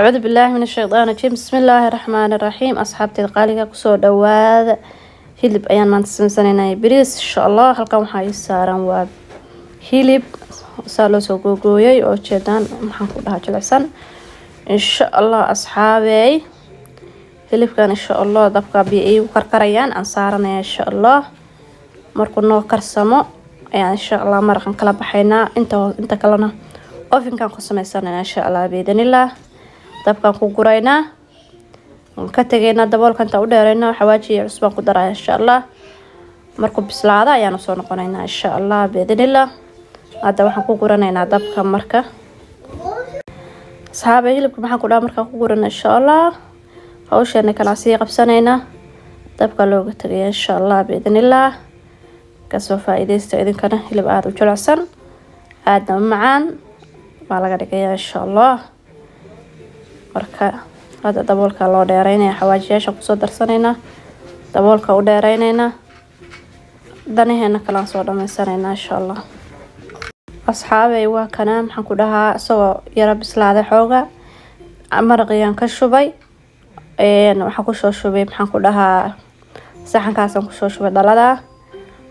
أعوذ بالله من الشيطان الرجيم. بسم الله الرحمن الرحيم. أصحابتي القالية كسو دواad hilib ayaan maanta sameysanayna bariis insha Allah. Halkan waxa ay saaran waa hilib loo soo googooyay oo jeedaan maxaan ku dhahaa jilicsan insha Allah. Asxaabey hilibkan insha Allah dabka biyo ay karkarayaan aan saaranaya insha Allah. Markuu noo karsamo ayaan insha Allah maraqan kala baxaynaa inta kalena ovenkan ku sameysanayna insha Allah biidinillah. dabkan ku guraynaa ka tagayna daboolkan ta u dheerayna xawaaji iyo cusbaan ku daraa insha Allah. markuu bislaado ayaan soo noqonaynaa insha Allah biidinillah. hadda waxaan ku guranaynaa dabka marka asxaabay hilibka maxaan ku dhahaa markaan ku gurana insha Allah. hawshan kala sii qabsanaynaa dabka looga tagay insha Allah biidinillah. kasoo faa'iideysta idinkana hilib aad u jilicsan aadna macaan baa laga dhigayaa insha Allah. marka hada daboolka loo dheeraynaa xawaajiyaasha ku soo darsanayna daboolka u dheeraynayna danaheena kala soo dhameysanaynaa insha Allah. asxaabay waa kana maxaan ku dhahaa isagoo yara bislaaday xooga maraqiyaan ka shubay waxaan ku soo shubay maxaan ku dhahaa saxankaasaan ku soo shubay dhalada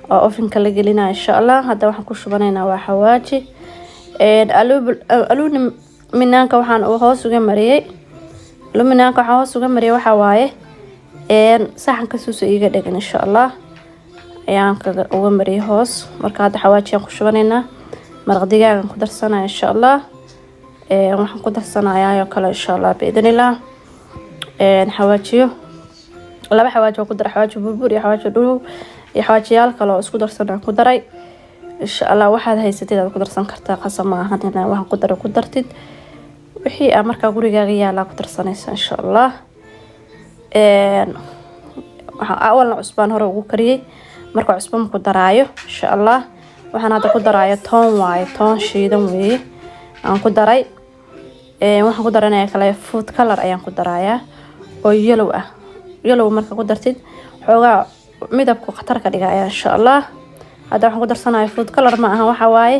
oo ovenka la gelina insha Allah. hadda waxaan ku shubanaynaa waa xawaaji aluuni minaanka waxaan hoos uga mariyay luminaanka waxaan hoos uga mariyay waxa waaye saxanka suuso iga dhagan insha Allah ayaan kaga uga mariyay hoos. marka hadda xawaajiyaan ku shubanaynaa maraq digaagan ku darsanaa insha Allah. waxaan ku darsanayaa kale insha Allah biidinillah. xawaajiyo laba xawaaji ku dar xawaaji burbur iyo xawaaji dhul iyo xawaajiyaal kale oo isku darsanaa ku daray insha Allah. waxaad haysatid aad ku darsan kartaa qasam ma ahan waxaan ku daray ku dartid wixii marka gurigaaga yaala ku darsanaysa insha Allah. waxaan awalna cusbaan hore ugu kariyay marka cusbaan ku daraayo insha Allah. waxaan hadda ku daraayo toon waaye toon shiidan weeye aan ku daray. waxaan ku daranayaa kale food color ayaan ku darayaa oo yellow ah. yellow marka ku dartid xoogaa midabku khatar ka dhigaya insha Allah. hadda waxaan ku darsanayaa food color ma aha waxa waaye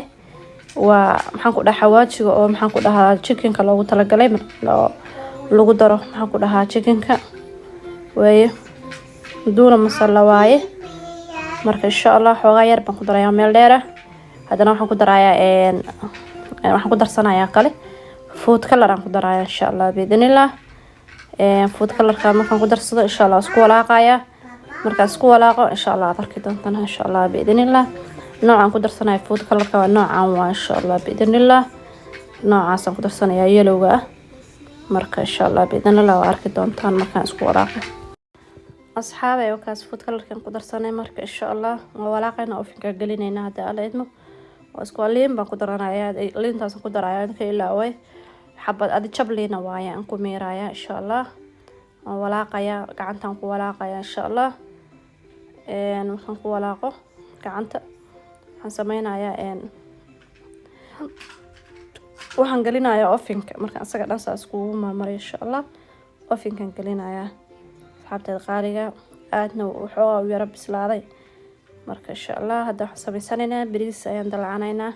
waa maxaan ku dhahaa xawaajiga oo maxaan ku dhahaa chickenka loogu talagalay lagu daro maxaan ku dhahaa chickenka weeye duuna masala waaye. marka insha Allah xoogaa yar baan ku darayaa meel dheer ah. haddana waxaan ku darayaa waxaan ku darsanayaa kale food color aan ku darayaa insha Allah biidinillah. food colorka markaan ku darsado insha Allah isku walaaqaya marka isku walaaqo insha Allah aad arki doontaan insha Allah biidinillah. noocan ku darsanayaa food colorka waa noocan waa insha Allah biidinillah. noocaas aan ku darsanayaa yellowga ah marka insha Allah biidinillah waa arki doontaan markaan isku walaaqo. asxaabay wakaas food colorkan ku darsanay marka insha Allah waa walaaqayna ovenka gelinayna hadda alla idmo. waa isku liin baan ku daranayaa liintaas ku darayaa inta ilaa way xabad adi jabliina waaye aan ku meerayaa insha Allah. waa walaaqaya gacantan ku walaaqaya insha Allah. waxaan ku walaaqo gacanta waxaan sameynayaa waxaan gelinayaa ovenka marka asaga dhan saas kugu marmariyo insha Allah. ovenkan gelinayaa asxaabteeda qaaliga aadna wuxuu yara bislaaday marka insha Allah. hadda waxaan sameysanaynaa bariis ayaan dalacanaynaa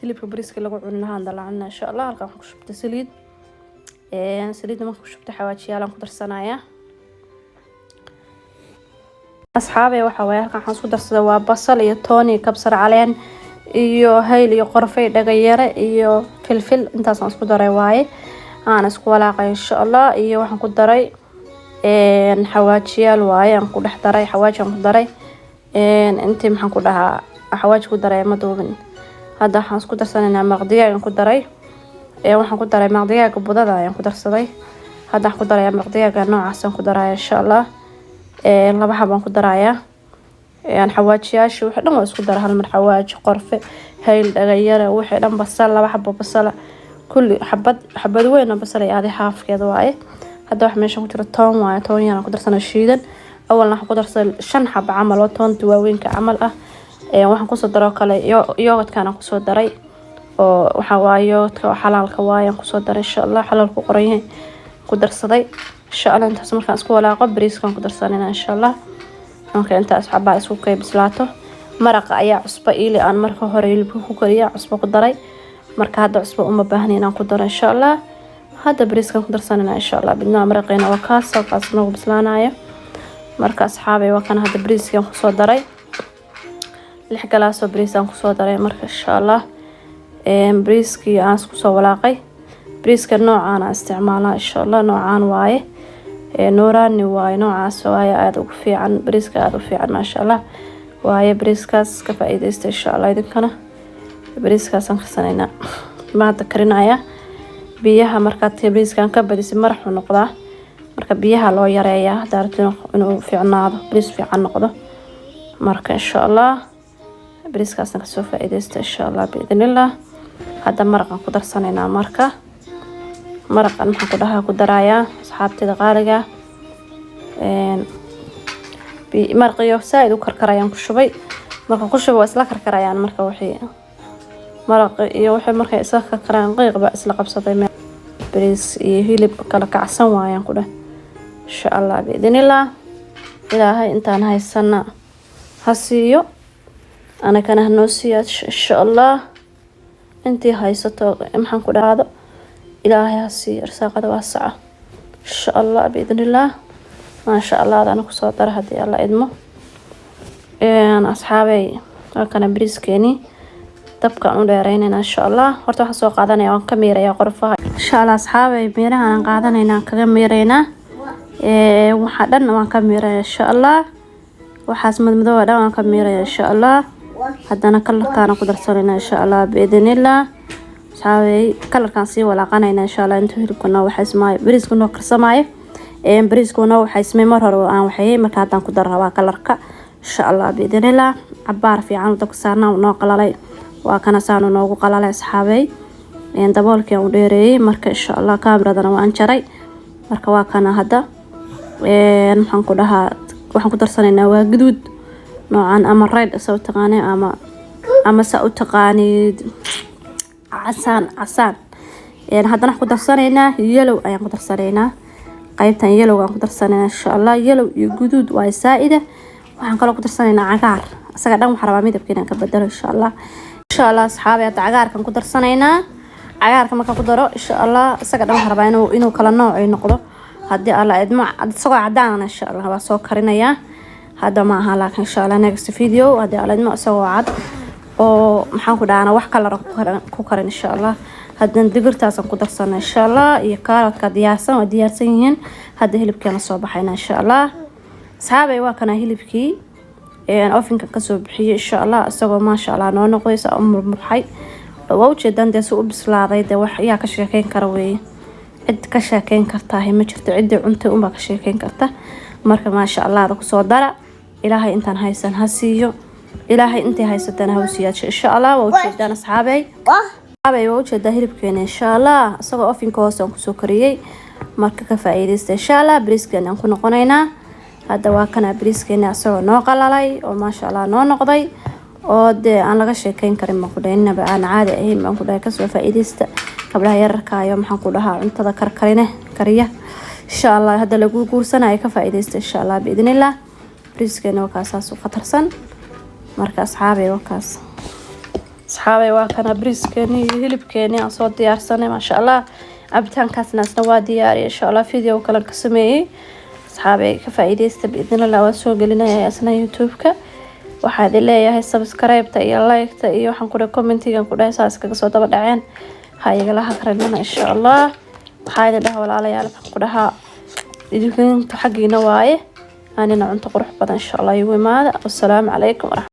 hilibka bariiska lagu cuni lahaa dalacana insha Allah. halkan waxaan ku shubtay saliid saliidda markaan ku shubtay xawaajiyaal aan ku darsanayaa. asxaabay waxa waaye halkan waxaan isku darsaday waa basal iyo toon iyo kabsar caleen iyo hayl iyo qorfay dhagayare iyo filfil intaas aan isku daray waaye aan isku walaaqay insha Allah. iyo waxaan ku daray xawaajiyaal waaye aan ku dhex daray xawaaji aan ku daray intii maxaan ku dhahaa xawaaji ku daray ma duubin. hadda waxaan isku darsanaynaa maraq digaag aan ku daray waxaan ku daray maraq digaag budada ayaan ku darsaday. hadda waxaan ku darayaa maraq digaag noocaas aan ku darayaa insha Allah. laba xabaan ku darayaa xawaajiyaasha wixii dhan waa isku dara hal mar xawaaji qorfe hayl dhagayare wixii dhan basal laba xabo basal kulli xabad weyn oo basal ay aadi haafkeeda waaye. hadda wax meesha ku jira toon waaye toon yar aan ku darsanay shiidan awalna waxaan ku darsaday 5 xabo camal oo toonta waaweynka camal ah. waxaan ku soo daro kale yogurtkan aan ku soo daray oo waxa waaye yogurtka xalaalka waaye aan ku soo daray insha Allah xalaalku qoran yahay ku darsaday insha Allah. intaas markaan isku walaaqo bariiskan ku darsanayna insha Allah. marka intaas xabaa isku kay bislaato maraqa ayaa cusba iili aan marka hore hilibka ku kariya cusba ku daray marka hadda cusba uma baahnayn inaan ku daro insha Allah. هذا بريس كان كدرساننا إن شاء الله بدنا مرقينا وكاس نوغ بسلانايا marka asxaabay waa kan hada bariiskan ku soo daray 6 galaas oo bariis aan ku soo daray marka insha Allah bariiskii aan isku soo walaaqay bariiska noocaan aan isticmaalaa insha Allah noocaan waaye noorani waaye noocaas waaye aad ugu fiican bariiska aad u fiican ma sha Allah waaye bariiskaas ka faa'iideysta insha Allah idinkana bariiskaas aan karsanayna maanta karinaya biyaha marka bariiskan ka badisay marxu noqdaa marka biyaha loo yareeyaa daartino inuu fiicnaado bariis fiican noqdo marka insha Allah bariiskaasna ka soo faa'iideysta insha Allah biidnillah hada maraqan ku darsanayna marka maraqan maxaan ku dhahaa ku darayaa asxaabtida qaaliga marqiyo saaid u karkarayaan ku shubay marka ku shubay isla karkarayaan marka wixii maraq iyo wixii markay isla karkaraan qiiqba isla qabsaday bariis iyo hilib kala kacsan waayaan ku dhahay إن شاء الله بإذن الله إلهي أنت أنا هاي السنة هسيو أنا كان هنوسيات إن شاء الله أنتي هاي ستو إمحن كل هذا إلهي هسي رساقة واسعة إن شاء الله بإذن الله ما شاء الله هذا أنا كسوطر هدي الله إدمه أنا أصحابي كان بريس كيني تبقى نديرين إن شاء الله هرتو حسوا قادنا يوم كميرة يا غرفة إن شاء الله أصحابي ميرة أنا قادنا هنا كميرينا waxaa dhan waan ka miiray insha Allah waxaas madmadow dhan waan ka miiray insha Allah hadana kalarkaana ku darsanayna insha Allah biidnillah saaway kalarkan si walaaqanayna insha Allah inta hilibkuna waxa ismay bariiskuna karsamay bariiskuna waxa ismay mar hore aan waxay marka hadan ku darraba kalarka insha Allah biidnillah cabaar fiican dadku saarna noo qalalay waa kana saano noogu qalalay asxaabay daboolkii aan u dheereeyay marka insha Allah kaabiradana waan jaray marka waa kana hada maxaan ku dhahaa waxaan ku darsanaynaa waa guduud noocan ama red soo taqaanay ama sa u taqaanid casaan hadana ku darsanaynaa yellow ayaan ku darsanaynaa qaybtan yellow aan ku darsanaynaa insha Allah yellow iyo guduud waa saa'ida waxaan kale ku darsanaynaa cagaar asaga dhan waxa rabaa midabkiina ka bedelo insha Allah asxaabi hada cagaarkan ku darsanaynaa cagaarka marka ku daro insha Allah asaga dhan waxa rabaa inuu kala nooc ay noqdo hadii alla idmo isagoo cadaan insha Allah waa soo karinaya hada ma aha laakiin insha Allah next video hadii alla idmo isagoo cad oo maxaan ku dhaana wax kala ku karin insha Allah hadan digirtaas aan ku darsanay insha Allah iyo kaaradka diyaarsan oo diyaarsan yihiin hada hilibkeena soo baxayna insha Allah saabay waa kana hilibkii ovenka ka soo bixiyay insha Allah isagoo ma sha Allah noo noqdaysa murmuxay waa jeedan deeso u bislaaday wax yaa ka sheekeyn kara weey cid ka sheekeyn kartaa ma jirto cid cunto uma ka sheekeyn karta marka ma sha Allah ku soo dara ilaahay intaan haysan ha siiyo ilaahay intii haysatana ha u siiyo insha Allah waa jeedan asxaabay waa jeedan hilibkeena insha Allah isagoo ovenka hoos aan ku soo kariyay marka ka faa'iideysta insha Allah bariiskeena aan ku noqonaynaa hada waa kana bariiskeena asagoo noo qalalay oo ma sha Allah noo noqday oo de aan laga sheekeyn karin ma ku dhaynaba aan caadi ahayn ma ku dhahay ka soo faa'iideysta qablaha yararka ayo maxaan ku dhahaa cuntada kariya insha Allah hada lagu guursanayo ka faa'iideysta insha Allah biidnillah bariiskeena waa kaas oo khatarsan marka asxaabay waa kana bariiskeena iyo hilibkeena aan soo diyaarsanay ma sha Allah abitaankaasna waa diyaariyay insha Allah video kale ka sameeyay asxaabay ka faa'iideysta biidnillah waa soo gelinaya asna YouTube-ka waxaad leeyahay subscribe-ta iyo like-ta iyo waxaan ku dhahay comment-igan ku dhahay saas kaga soo daba dhaceen hayaga la hakranina insha Allah waxaad dhahay walaalayaal waxaan ku dhahaa idinka xaqiina waaye anina cunto qurux badan insha Allah iyo imaada. Wassalaamu calaykum.